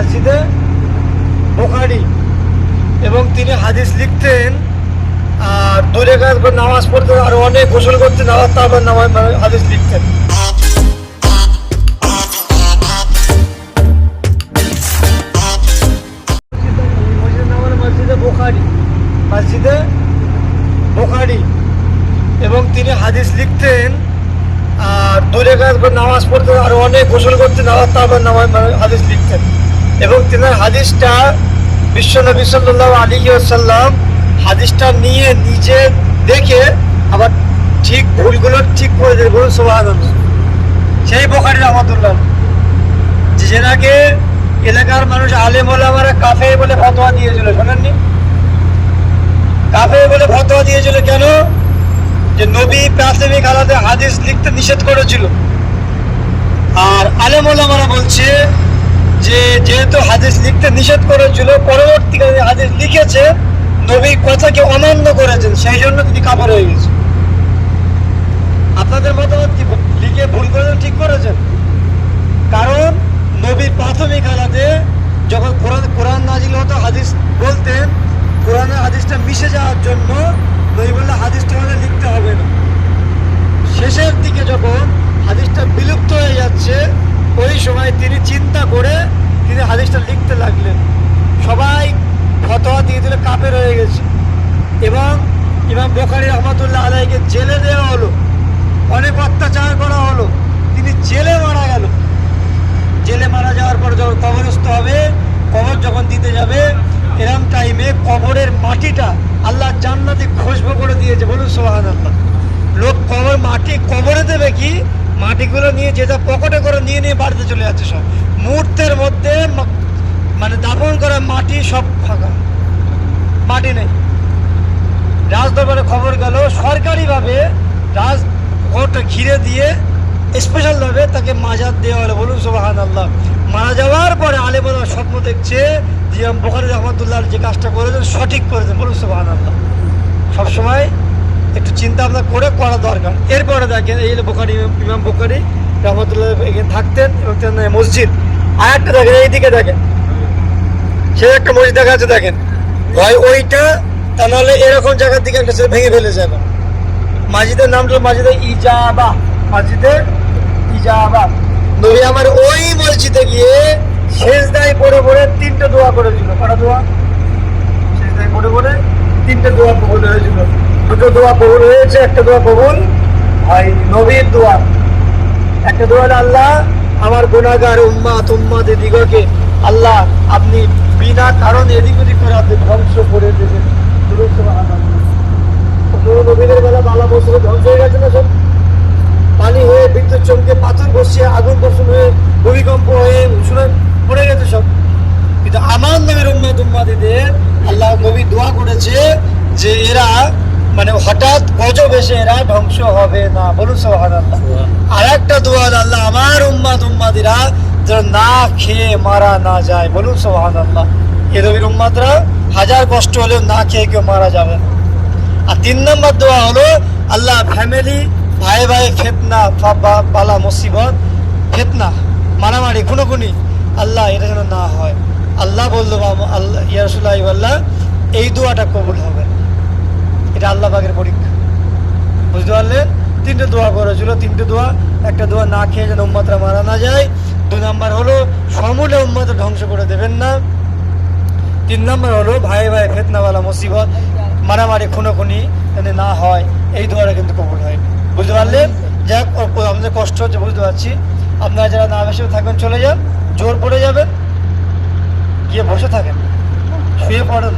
মসজিদে বুখারী, এবং তিনি হাদিস লিখতেন আর দুই রাকাত করে নামাজ পড়তেন, আর অনেক গোসল করতেন, আবার তারপর হাদিস লিখতেন। মসজিদে বুখারী, এবং তিনি হাদিস লিখতেন আর দুই রাকাত করে নামাজ পড়তেন, আর অনেক গোসল করতেন, আবার তারপর হাদিস লিখতেন। এবং তিনার হাদিসটা বিশ্বনবী সাল্লাল্লাহু আলাইহি ওয়াসাল্লাম হাদিসটা নিয়ে নিজে দেখে আবার ঠিক ভুলগুলো ঠিক করে দেন। বলুন সুবহানাল্লাহ। সেই বুখারী রাহমাতুল্লাহ, যেনাকে এলাকার মানুষ আলেম ওলামারা কাফের বলে ফতোয়া দিয়েছিল, শোনেননি? কাফের বলে ফতোয়া দিয়েছিল কেন? যে নবী প্রাথমিক হালাতে হাদিস লিখতে নিষেধ করেছিল। আর আলেম ওলামারা বলছে যে যেহেতু হাদিস লিখতে নিষেধ করেছিল, পরবর্তীকালে হাদিস লিখেছে, নবীর কথাকে অমান্য করেছেন, সেই জন্য তিনি কাফের হয়ে গেছে। আপনাদের মতামত কি? লিখে ভুল করেছেন, ঠিক করেছেন? কারণ নবীর প্রাথমিক হালাতে যখন কোরআন নাজিল হতো, হাদিস বলতেন, কোরআনের হাদিসটা মিশে যাওয়ার জন্য নবী বললে হাদিসটা মানে লিখতে হবে না। শেষের দিকে যখন হাদিসটা বিলুপ্ত হয়ে যাচ্ছে, ওই সময় তিনি চিন্তা করে তিনি হাদিসটা লিখতে লাগলেন। সবাই ফতোয়া দিয়ে দিলে কাফের হয়ে গেছে, এবং ইমাম বুখারী রাহমাতুল্লাহ আলাইহিকে জেলে দেওয়া হলো, অনেক অত্যাচার করা হলো, তিনি জেলে মারা গেল। জেলে মারা যাওয়ার পর যখন কবরস্থ হবে, কবর যখন দিতে যাবে, এরম টাইমে কবরের মাটিটা আল্লাহ জান্নাতে খুশবু করে দিয়েছে। বলুন সুবহানাল্লাহ। লোক মাটি কবরে দেবে কি, মাটিগুলো নিয়ে যে যা পকেটে করে নিয়ে বাড়িতে চলে যাচ্ছে। সব মুহূর্তের মধ্যে মানে দাফন করা মাটি সব ফাঁকা, মাটি নেই। রাজদরবারে খবর গেল, সরকারিভাবে রাজঘরটা ঘিরে দিয়ে স্পেশালভাবে তাকে মাজার দেওয়া হলো। বলুন সুবহানাল্লাহ। মারা যাওয়ার পরে আলেম ওলামা স্বপ্ন দেখছে যে ইমাম বুখারী রাহমাতুল্লাহ যে কাজটা করেছেন সঠিক করেছেন। বলুন সুবহানাল্লাহ। সবসময় একটু চিন্তা ভাবনা করে করা দরকার। এরপরে দেখেন, এই বুখারী, ইমাম বুখারী রাহমাতুল্লাহ এখানে থাকতেন, এবং মসজিদ আর একটা দেখেন, এইদিকে দেখেন, সে একটা মসজিদ দেখা যাচ্ছে, দেখেন হয় ওইটা, তা নাহলে এরকম জায়গার দিকে একটা ভেঙে ফেলে যাবে। মসজিদের নামটা মসজিদে ইজাবা, মসজিদে ইজাবা। নবী আমার ওই মসজিদে গিয়ে সেজদায় পড়ে পড়ে 3টে দোয়া করেছিল। কটা দোয়া? সেজদায় পড়ে পড়ে 3টে দোয়া কবুল হয়েছিল। 2টো দোয়া কবুল হয়েছে, একটা দোয়া কবুল হয়নি। নবীর দোয়া একটা দোয়া, আল্লাহ আমার গুনাহগার উম্মাত দিগকে আল্লাহ আপনি বিনা কারণে এদিক ওদিক করে আপনি ধ্বংস করে দেবেন। নবীদের বেলা বালা বছর ধ্বংস হয়ে গেছে না সব? পানি হয়ে, বিদ্যুৎ চমকে, পাথর বসিয়ে, আগুন বর্ষণ হয়ে, ভূমিকম্প হয়ে শুনে পড়ে গেছে সব। কিন্তু আমার নবীর উম্মাতিদের আল্লাহ নবী দোয়া করেছে যে এরা মানে হঠাৎ গজব এসে এরা ধ্বংস হবে না। বলুন সুবহানাল্লাহ। আর একটা দোয়া, আল্লাহ আমার উম্মাতিরা যেন না খেয়ে মারা না যায়। বলুন সুবহানাল্লাহ। এ নবীর উম্মাতরা হাজার কষ্ট হলেও না খেয়ে কেউ মারা যাবে না। আর 3 নম্বর দোয়া হলো, আল্লাহ ফ্যামিলি, ভাই ভাই ফিতনা, বালা মুসিবত, ফিতনা, মারামারি, খুনোখুনি, আল্লাহ এটা যেন না হয়। আল্লাহ বললো, আল্লাহ ইয়া রাসূলুল্লাহ, এই দোয়াটা কবুল হবে। এটা আল্লাহ পাকের পরীক্ষা। বুঝতে পারলেন? 3টে দোয়া করেছিল। 3টে দোয়া, একটা দোয়া না খেয়ে যেন উম্মতরা মারা না যায়। 2 নম্বর হলো সমূলে উম্মতরা ধ্বংস করে দেবেন না। 3 নম্বর হলো ভাই ভাই ফিতনাওয়ালা মুসিবত, মারামারি, খুনোখুনি যেন না হয়। এই দোয়াটা কিন্তু কবুল হয়নি। বুঝতে পারলেন? যাক, আমাদের কষ্ট হচ্ছে, বুঝতে পারছি। আপনারা যারা না বেশি থাকবেন চলে যান, জোর পড়ে যাবেন, গিয়ে বসে থাকেন, শুয়ে পড়েন।